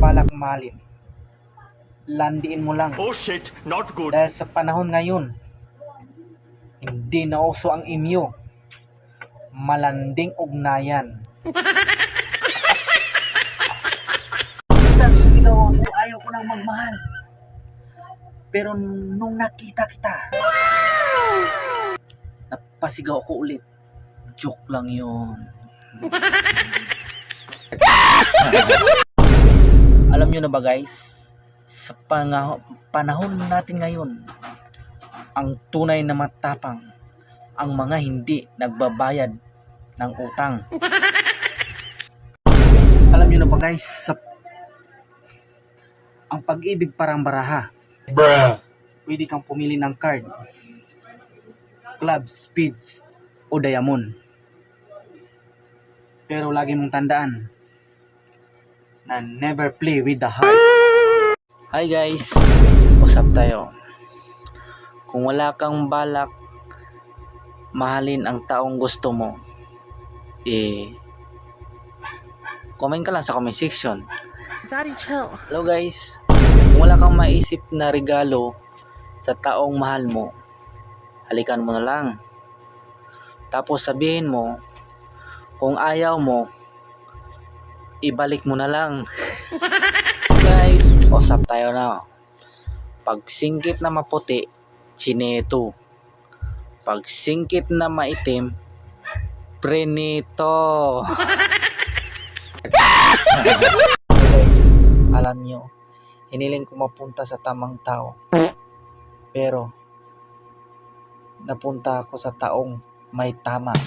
balak mahalin, landiin mo lang. Oh shit, not good. Dahil sa panahon ngayon, hindi na uso ang imyo. Malanding ugnayan. Minsan sumigaw ako, ayaw ko nang magmahal. Pero nung nakita kita, napasigaw ako ulit. Joke lang yun. Alam nyo na ba guys, sa panahon natin ngayon, ang tunay na matapang ang mga hindi nagbabayad ng utang. Alam nyo na ba guys, ang pag-ibig parang baraha. Bruh. Pwede kang pumili ng card, club, speeds, o diamond. Pero lagi mong tandaan na never play with the heart. Hi guys, usap tayo. Kung wala kang balak mahalin ang taong gusto mo, comment ka lang sa comment section. Daddy, chill. Hello guys, kung wala kang maisip na regalo sa taong mahal mo, halikan mo na lang. Tapos sabihin mo, kung ayaw mo, ibalik mo na lang. Guys, usap tayo na. Pag singkit na maputi, chineto. Pag singkit na maitim, prenito. Guys, alam nyo, hiniling ko mapunta sa tamang tao. Pero, napunta ako sa taong may tama.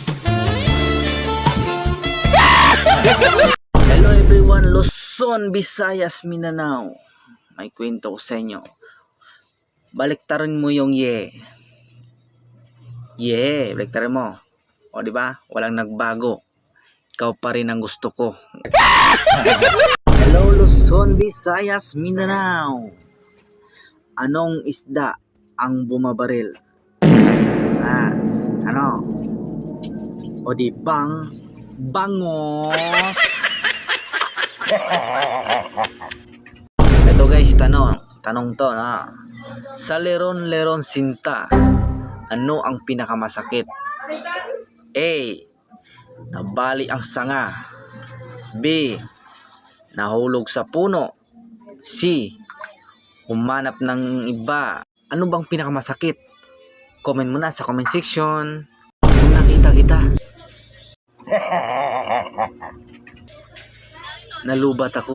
Hello everyone, Luzon, Visayas, Mindanao. May kwento ko sa inyo. Baliktarin mo yung baliktarin mo. O di ba? Walang nagbago. Ikaw pa rin ang gusto ko. Hello Luzon, Visayas, Mindanao. Anong isda ang bumabaril? Ano? O di bangos. Ito guys, tanong to na. Sa leron sinta, ano ang pinakamasakit? A. Nabali ang sanga. B. Nahulog sa puno. C. Humanap ng iba. Ano bang pinakamasakit? Comment mo na sa comment section. Kung nakita kita. Nalubat ako.